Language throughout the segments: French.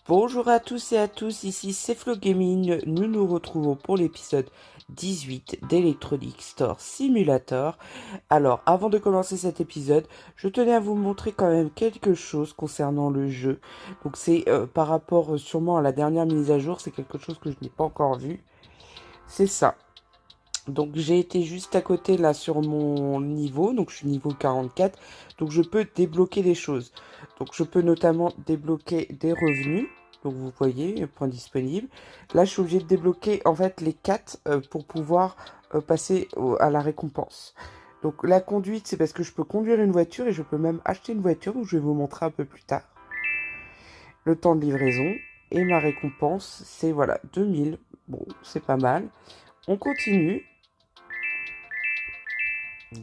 Bonjour à tous et à tous, ici c'est Flo Gaming. Nous nous retrouvons pour l'épisode 18 d'Electronic Store Simulator. Alors, avant de commencer cet épisode, je tenais à vous montrer quand même quelque chose concernant le jeu. Donc c'est par rapport sûrement à la dernière mise à jour, c'est quelque chose que je n'ai pas encore vu. C'est ça. Donc j'ai été juste à côté là sur mon niveau, donc je suis niveau 44, donc je peux débloquer des choses. Donc je peux notamment débloquer des revenus, donc vous voyez, point disponible. Là je suis obligé de débloquer en fait les 4 pour pouvoir passer à la récompense. Donc la conduite c'est parce que je peux conduire une voiture et je peux même acheter une voiture, donc je vais vous montrer un peu plus tard. Le temps de livraison et ma récompense c'est voilà 2000, bon c'est pas mal. On continue.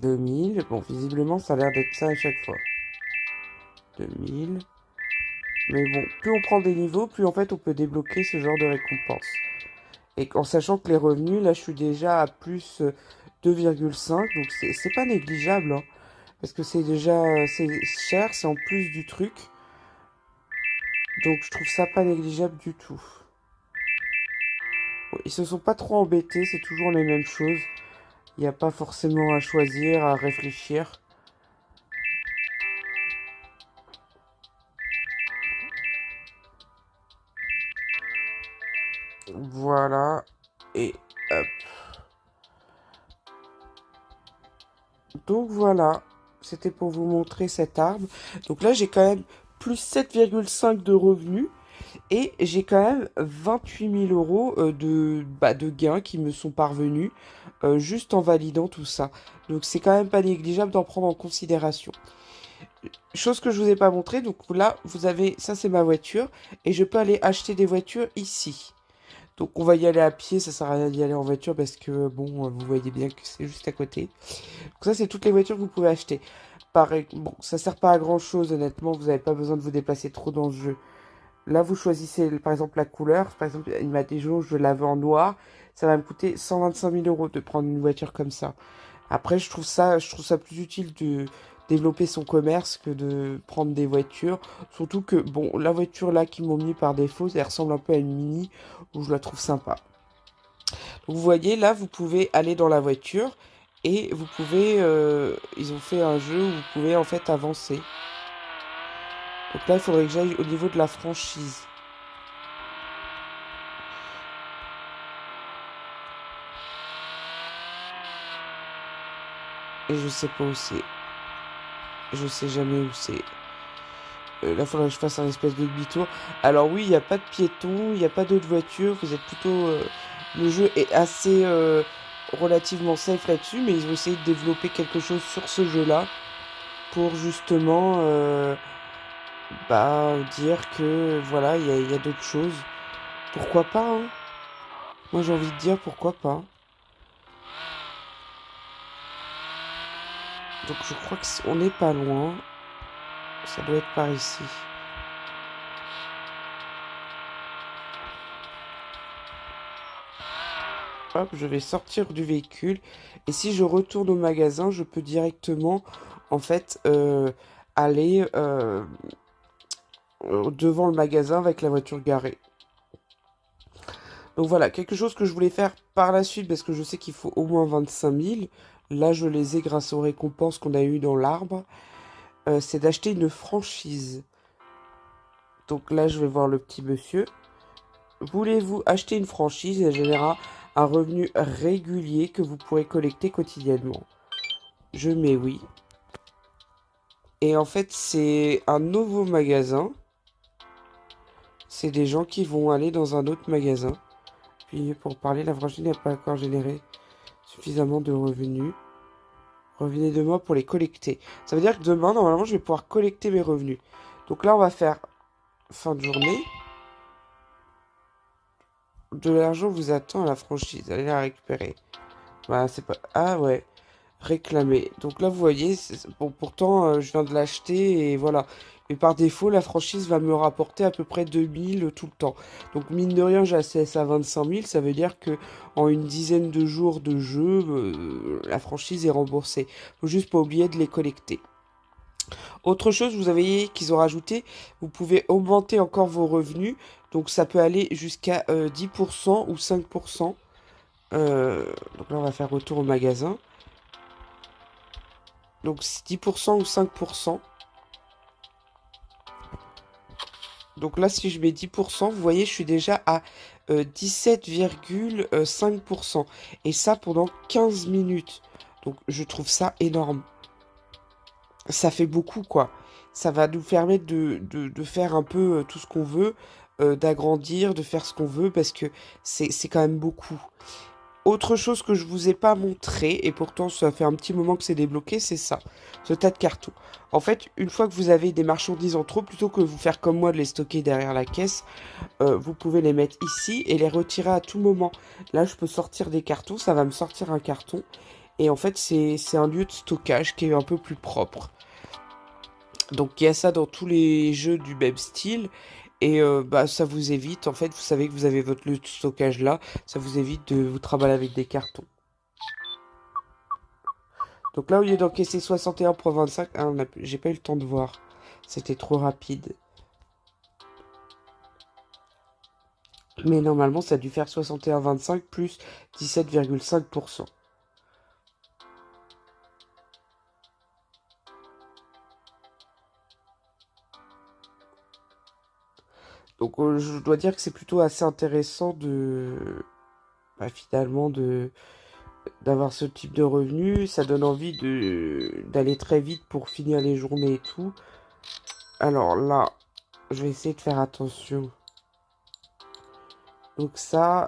2000, bon visiblement ça a l'air d'être ça à chaque fois. 2000. Mais bon, plus on prend des niveaux, plus en fait on peut débloquer ce genre de récompense. Et en sachant que les revenus, là je suis déjà à plus 2,5, donc c'est pas négligeable, hein, parce que c'est déjà c'est cher, c'est en plus du truc. Donc je trouve ça pas négligeable du tout. Bon, ils se sont pas trop embêtés, c'est toujours les mêmes choses. Il n'y a pas forcément à choisir, à réfléchir. Voilà. Et hop. Donc voilà, c'était pour vous montrer cet arbre. Donc là, j'ai quand même plus 7,5 de revenus et j'ai quand même 28 000 euros de gains qui me sont parvenus juste en validant tout ça. Donc c'est quand même pas négligeable d'en prendre en considération. Chose que je vous ai pas montré, donc là, vous avez, ça c'est ma voiture et je peux aller acheter des voitures ici. Donc on va y aller à pied, ça sert à rien d'y aller en voiture parce que bon, vous voyez bien que c'est juste à côté. Donc ça c'est toutes les voitures que vous pouvez acheter. Pareil, bon, ça sert pas à grand chose honnêtement, vous n'avez pas besoin de vous déplacer trop dans ce jeu. Là vous choisissez par exemple la couleur, par exemple il m'a dit je l'avais en noir, ça va me coûter 125 000 euros de prendre une voiture comme ça. Après je trouve ça plus utile de développer son commerce que de prendre des voitures. Surtout que bon, la voiture là qu'ils m'ont mis par défaut, elle ressemble un peu à une Mini, où je la trouve sympa. Donc, vous voyez, là, vous pouvez aller dans la voiture et vous pouvez... ils ont fait un jeu où vous pouvez en fait avancer. Donc là, il faudrait que j'aille au niveau de la franchise. Et je sais pas où c'est. Je sais jamais où c'est. Là, il faudrait que je fasse un espèce de demi-tour. Alors oui, il n'y a pas de piétons, il n'y a pas d'autres voitures. Vous êtes plutôt... le jeu est assez relativement safe là-dessus, mais ils ont essayé de développer quelque chose sur ce jeu-là pour justement dire que voilà, il y a d'autres choses. Pourquoi pas, hein? Moi j'ai envie de dire pourquoi pas. Donc je crois qu'on n'est pas loin. Ça doit être par ici. Hop, je vais sortir du véhicule. Et si je retourne au magasin, je peux directement, en fait, aller devant le magasin avec la voiture garée. Donc voilà, quelque chose que je voulais faire par la suite, parce que je sais qu'il faut au moins 25 000. Là, je les ai grâce aux récompenses qu'on a eues dans l'arbre. C'est d'acheter une franchise. Donc là, je vais voir le petit monsieur. Voulez-vous acheter une franchise? Elle générera un revenu régulier que vous pourrez collecter quotidiennement. Je mets oui. Et en fait, c'est un nouveau magasin. C'est des gens qui vont aller dans un autre magasin. Puis pour parler, la franchise n'a pas encore généré suffisamment de revenus. Revenez demain pour les collecter. Ça veut dire que demain, normalement, je vais pouvoir collecter mes revenus. Donc là, on va faire fin de journée. De l'argent vous attend à la franchise. Allez la récupérer. Voilà, c'est pas... Ah ouais. Réclamer. Donc là, vous voyez, bon, pourtant, je viens de l'acheter et voilà. Mais par défaut, la franchise va me rapporter à peu près 2000 tout le temps. Donc mine de rien, j'ai assez à 25 000. Ça veut dire que en une dizaine de jours de jeu, la franchise est remboursée. Faut juste pas oublier de les collecter. Autre chose, vous avez qu'ils ont rajouté, vous pouvez augmenter encore vos revenus. Donc ça peut aller jusqu'à 10% ou 5%. Donc là, on va faire retour au magasin. Donc c'est 10% ou 5%. Donc là, si je mets 10%, vous voyez, je suis déjà à 17,5%. Et ça pendant 15 minutes. Donc je trouve ça énorme. Ça fait beaucoup, quoi. Ça va nous permettre de faire un peu tout ce qu'on veut, d'agrandir, de faire ce qu'on veut, parce que c'est quand même beaucoup. Autre chose que je vous ai pas montré, et pourtant ça fait un petit moment que c'est débloqué, c'est ça, ce tas de cartons. En fait, une fois que vous avez des marchandises en trop, plutôt que vous faire comme moi de les stocker derrière la caisse, vous pouvez les mettre ici et les retirer à tout moment. Là, je peux sortir des cartons, ça va me sortir un carton. Et en fait, c'est un lieu de stockage qui est un peu plus propre. Donc il y a ça dans tous les jeux du même style. Et bah, ça vous évite, en fait, vous savez que vous avez votre lieu de stockage là, ça vous évite de vous trimballer avec des cartons. Donc là, au lieu d'encaisser 61,25, ah, j'ai pas eu le temps de voir. C'était trop rapide. Mais normalement, ça a dû faire 61,25 plus 17,5%. Donc je dois dire que c'est plutôt assez intéressant bah, finalement d'avoir ce type de revenu. Ça donne envie d'aller très vite pour finir les journées et tout. Alors là, je vais essayer de faire attention. Donc ça,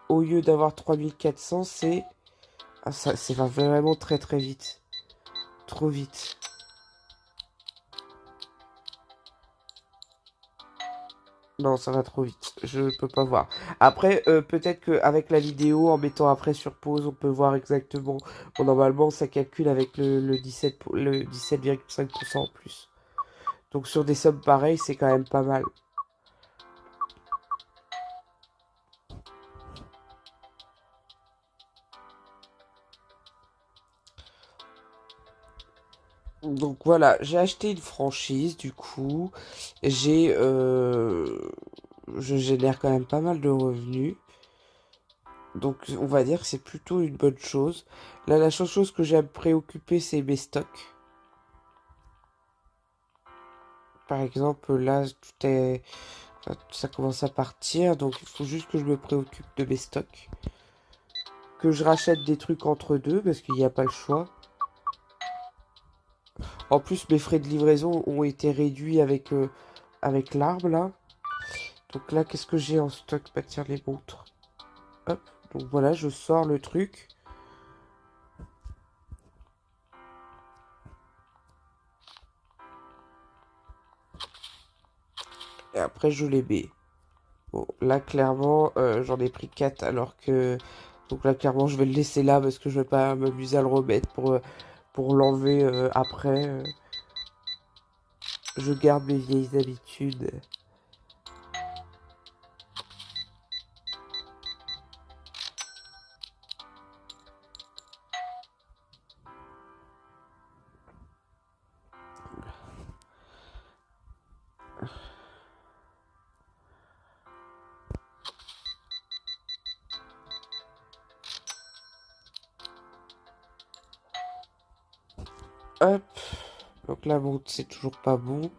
au lieu d'avoir 3400, c'est... Ah, ça va vraiment très très vite. Trop vite. Non, ça va trop vite. Je peux pas voir. Après, peut-être qu'avec la vidéo, en mettant après sur pause, on peut voir exactement. Bon, normalement, ça calcule avec le 17, le 17,5% en plus. Donc sur des sommes pareilles, c'est quand même pas mal. Donc voilà, j'ai acheté une franchise, du coup. J'ai... je génère quand même pas mal de revenus. Donc on va dire que c'est plutôt une bonne chose. Là, la seule chose que j'ai à me préoccuper, c'est mes stocks. Par exemple, là, ça commence à partir, donc il faut juste que je me préoccupe de mes stocks. Que je rachète des trucs entre deux, parce qu'il n'y a pas le choix. En plus, mes frais de livraison ont été réduits avec l'arbre, là. Donc là, qu'est-ce que j'ai en stock? Bah tiens, les montres. Hop, donc voilà, je sors le truc. Et après, je les mets. Bon, là, clairement, j'en ai pris 4 alors que... Donc là, clairement, je vais le laisser là parce que je vais pas m'amuser à le remettre pour l'enlever après. Je garde mes vieilles habitudes. Hop. Donc là, bon, c'est toujours pas bon.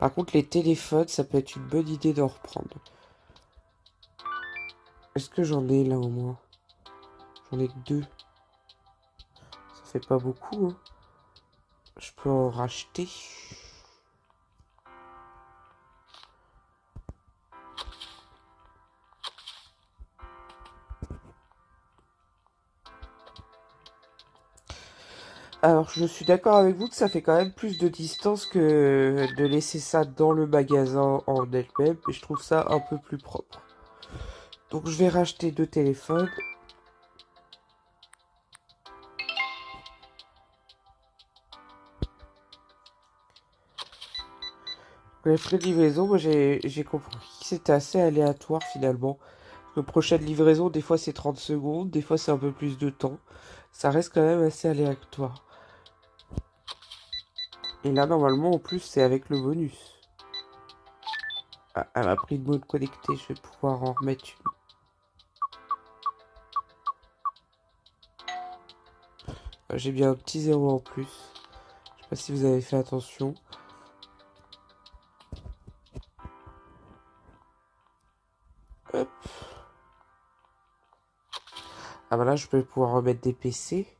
Par contre, les téléphones, ça peut être une bonne idée d'en reprendre. Est-ce que j'en ai là au moins? J'en ai que 2. Ça fait pas beaucoup, hein. Je peux en racheter. Alors, je suis d'accord avec vous que ça fait quand même plus de distance que de laisser ça dans le magasin en elle-même. Et je trouve ça un peu plus propre. Donc, je vais racheter 2 téléphones. Les frais de livraison, moi j'ai compris que c'était assez aléatoire finalement. Le prochaine livraison, des fois c'est 30 secondes, des fois c'est un peu plus de temps. Ça reste quand même assez aléatoire. Et là, normalement, en plus, c'est avec le bonus. Ah, elle m'a pris le mode connecté. Je vais pouvoir en remettre une. J'ai bien un petit zéro en plus. Je sais pas si vous avez fait attention. Hop. Ah bah là, je peux pouvoir remettre des PC.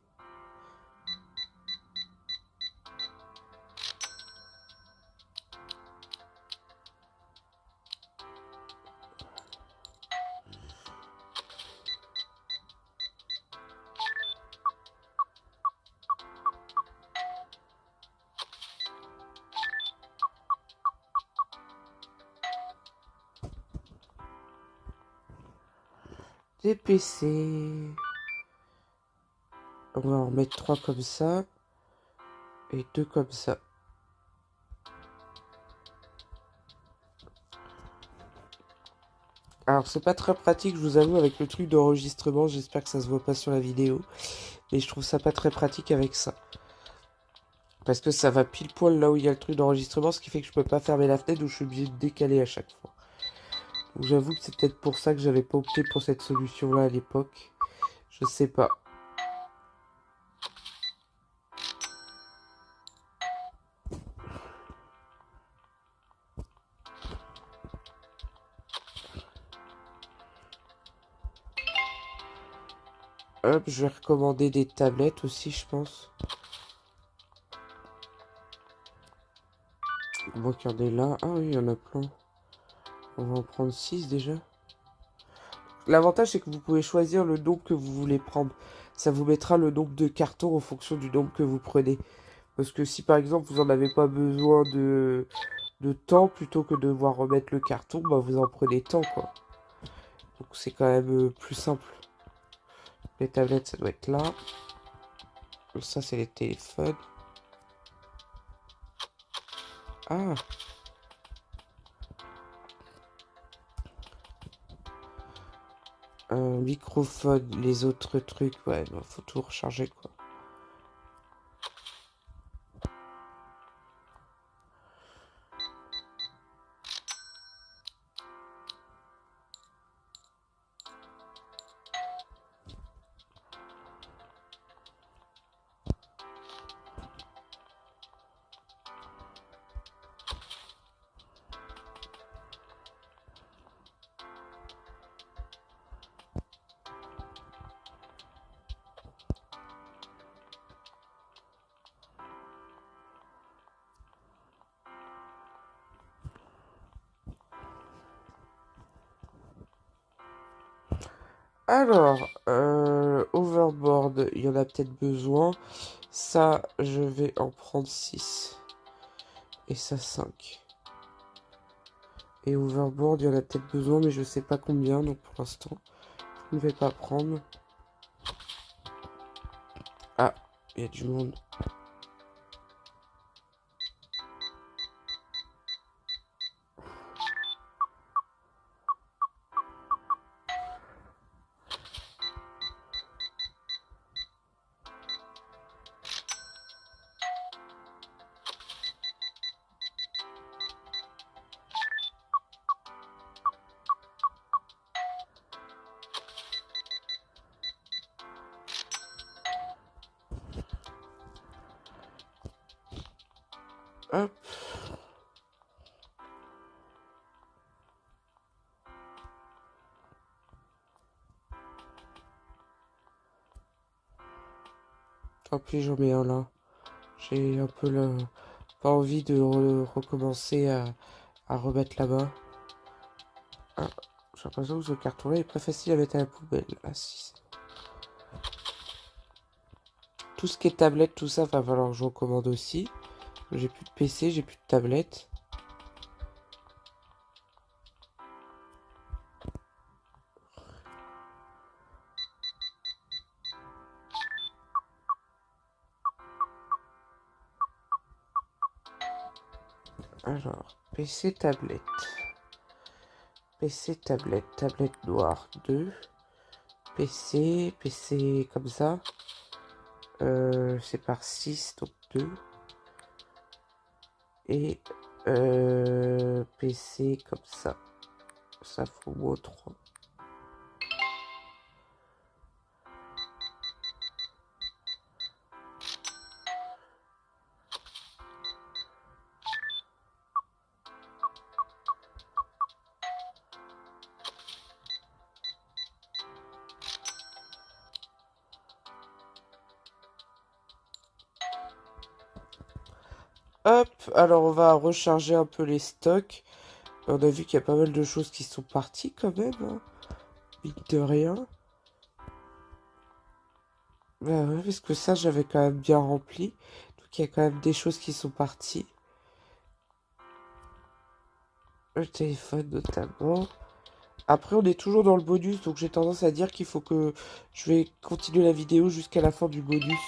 Des PC. On va en mettre 3 comme ça. Et 2 comme ça. Alors c'est pas très pratique, je vous avoue, avec le truc d'enregistrement. J'espère que ça se voit pas sur la vidéo. Mais je trouve ça pas très pratique avec ça. Parce que ça va pile poil là où il y a le truc d'enregistrement. Ce qui fait que je peux pas fermer la fenêtre ou je suis obligé de décaler à chaque fois. Donc j'avoue que c'est peut-être pour ça que j'avais pas opté pour cette solution-là à l'époque. Je sais pas. Hop, je vais recommander des tablettes aussi, je pense. Moi qu'il y en ait là. Ah oui, il y en a plein. On va en prendre 6 déjà. L'avantage, c'est que vous pouvez choisir le nombre que vous voulez prendre. Ça vous mettra le nombre de cartons en fonction du nombre que vous prenez. Parce que si par exemple vous en avez pas besoin de temps plutôt que de devoir remettre le carton, bah vous en prenez tant quoi. Donc c'est quand même plus simple. Les tablettes, ça doit être là. Ça, c'est les téléphones. Ah, un microphone, les autres trucs, ouais, bah, faut tout recharger quoi. Alors, overboard, il y en a peut-être besoin. Ça, je vais en prendre 6. Et ça, 5. Et overboard, il y en a peut-être besoin, mais je sais pas combien, donc pour l'instant, je ne vais pas prendre. Ah, il y a du monde. Hop. Tant pis, j'en mets un là. J'ai un peu pas envie de recommencer à remettre là-bas. Ah, j'ai l'impression que ce carton-là est pas facile à mettre à la poubelle. Ah, si. Tout ce qui est tablette, tout ça, va falloir que je recommande aussi. J'ai plus de PC, j'ai plus de tablette. Alors, PC, tablette. PC, tablette. Tablette noire, 2. PC comme ça. C'est par 6, donc 2. Et PC comme ça. Ça faut moins 3. Hop, alors on va recharger un peu les stocks. On a vu qu'il y a pas mal de choses qui sont parties quand même, hein. Mine de rien. Bah ouais, parce que ça, j'avais quand même bien rempli. Donc il y a quand même des choses qui sont parties. Le téléphone notamment. Après, on est toujours dans le bonus, donc j'ai tendance à dire qu'il faut que je vais continuer la vidéo jusqu'à la fin du bonus.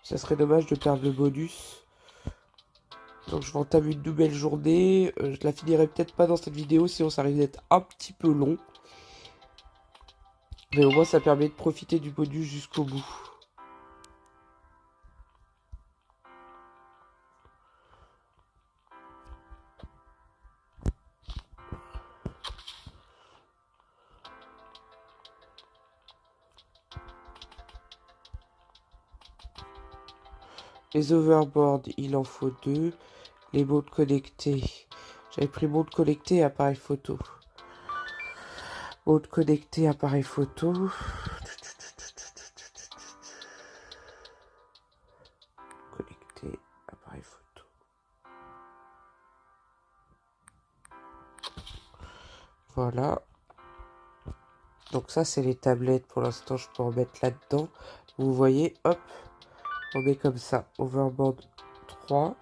Ça serait dommage de perdre le bonus. Donc je vais entamer une nouvelle journée. Je la finirai peut-être pas dans cette vidéo, sinon ça risque d'être un petit peu long. Mais au moins ça permet de profiter du bonus jusqu'au bout. Les overboards, il en faut 2. Les modes connectés. J'avais pris mode connecté et appareil photo. Mode connecté, appareil photo. Connecté, appareil photo. Voilà. Donc ça, c'est les tablettes. Pour l'instant, je peux en mettre là-dedans. Vous voyez, hop. On met comme ça. Overboard 3.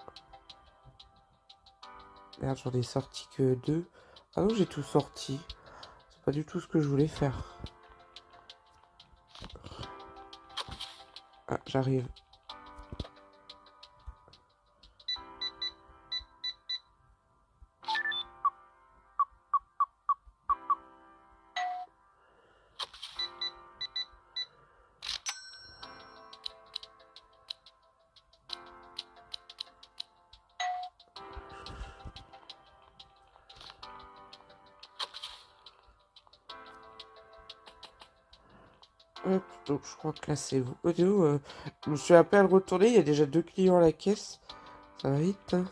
Merde, j'en ai sorti que 2. Ah non, j'ai tout sorti. C'est pas du tout ce que je voulais faire. Ah, j'arrive. Hop, donc je crois que là c'est vous. Je me suis à peine retourné, il y a déjà 2 clients à la caisse. Ça va vite, hein.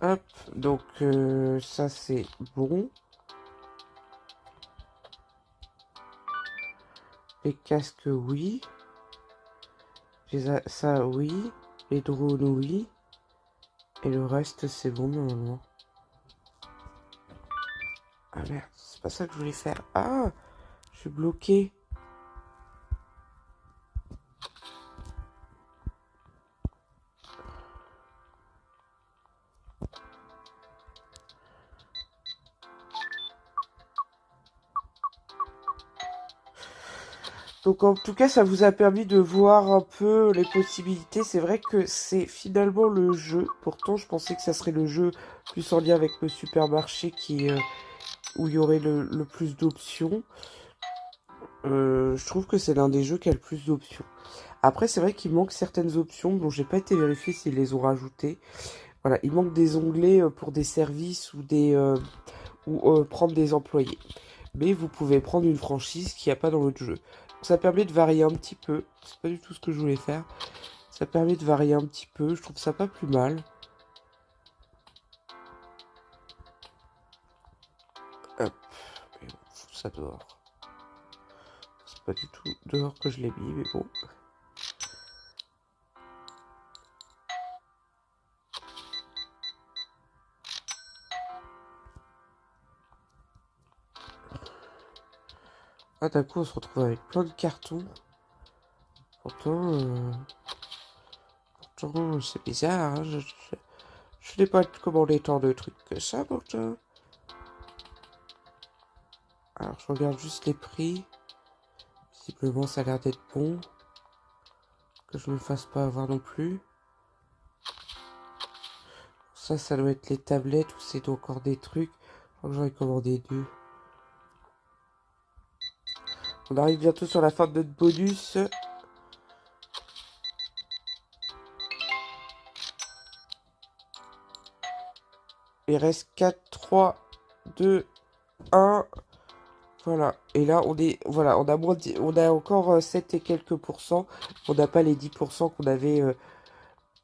Hop, donc ça c'est bon. Les casques, oui. Ça, oui. Les drones, oui. Et le reste, c'est bon normalement. Ah merde, c'est pas ça que je voulais faire. Ah, je suis bloqué. Donc en tout cas, ça vous a permis de voir un peu les possibilités. C'est vrai que c'est finalement le jeu. Pourtant, je pensais que ça serait le jeu plus en lien avec le supermarché où il y aurait le plus d'options. Je trouve que c'est l'un des jeux qui a le plus d'options. Après, c'est vrai qu'il manque certaines options dont j'ai pas été vérifié s'ils les ont rajoutées. Voilà, il manque des onglets pour des services ou prendre des employés. Mais vous pouvez prendre une franchise qu'il n'y a pas dans l'autre jeu. Donc, ça permet de varier un petit peu. C'est pas du tout ce que je voulais faire. Ça permet de varier un petit peu. Je trouve ça pas plus mal. Hop. Mais bon, ça dehors. C'est pas du tout dehors que je l'ai mis, mais bon. Ah, d'un coup, on se retrouve avec plein de cartons. Pourtant, c'est bizarre, hein. Je n'ai pas commandé tant de trucs que ça, pourtant. Alors, je regarde juste les prix. Visiblement, ça a l'air d'être bon. Que je ne me fasse pas avoir non plus. Ça doit être les tablettes ou c'est encore des trucs. Je crois que j'en ai commandé 2. On arrive bientôt sur la fin de notre bonus. Il reste 4, 3, 2, 1. Voilà. Et là, voilà, on a on a encore 7 et quelques pourcents. On n'a pas les 10% qu'on avait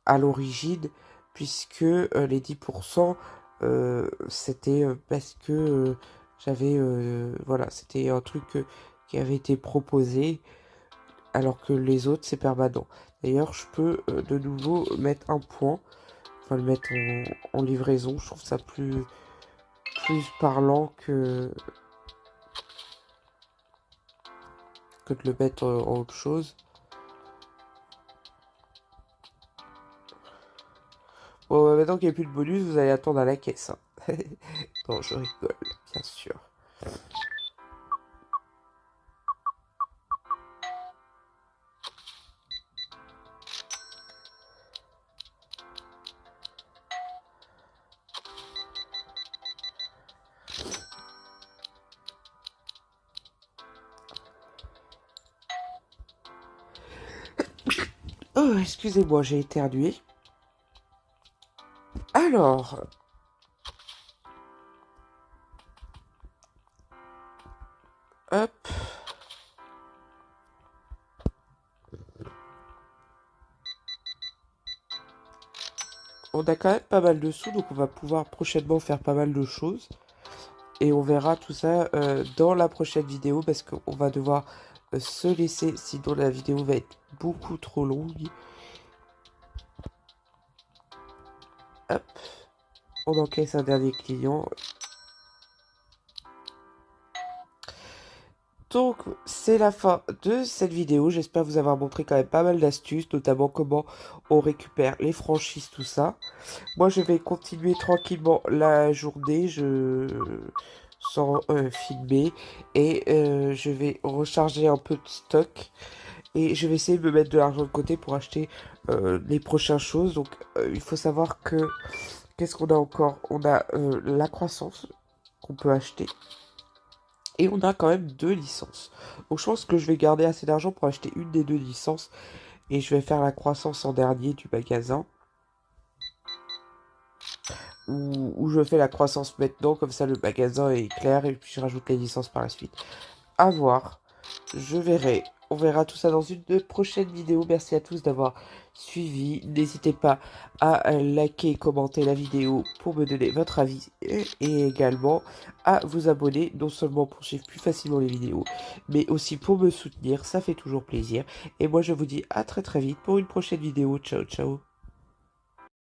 à l'origine, puisque les 10%, c'était parce que j'avais, voilà, c'était un truc qui avait été proposé, alors que les autres, c'est permanent. D'ailleurs, je peux de nouveau mettre un point, enfin le mettre en livraison. Je trouve ça plus parlant que de le mettre en autre chose. Bon, maintenant qu'il n'y a plus de bonus, vous allez attendre à la caisse, hein. Non, je rigole, bien sûr. Oh, excusez-moi, j'ai éternué. Alors, hop. On a quand même pas mal de sous, donc on va pouvoir prochainement faire pas mal de choses. Et on verra tout ça dans la prochaine vidéo, parce qu'on va devoir se laisser, sinon la vidéo va être beaucoup trop longue. Hop. On encaisse un dernier client. Donc, c'est la fin de cette vidéo. J'espère vous avoir montré quand même pas mal d'astuces, notamment comment on récupère les franchises, tout ça. Moi, je vais continuer tranquillement la journée, sans filmer, et je vais recharger un peu de stock. Et je vais essayer de me mettre de l'argent de côté pour acheter les prochaines choses. Donc, il faut savoir que... Qu'est-ce qu'on a encore? On a la croissance qu'on peut acheter. Et on a quand même 2 licences. Donc je pense que je vais garder assez d'argent pour acheter une des 2 licences. Et je vais faire la croissance en dernier du magasin. Ou je fais la croissance maintenant, comme ça le magasin est clair. Et puis je rajoute les licences par la suite. À voir. Je verrai. On verra tout ça dans une prochaine vidéo. Merci à tous d'avoir suivi. N'hésitez pas à liker et commenter la vidéo pour me donner votre avis. Et également à vous abonner, non seulement pour suivre plus facilement les vidéos, mais aussi pour me soutenir. Ça fait toujours plaisir. Et moi, je vous dis à très très vite pour une prochaine vidéo. Ciao, ciao.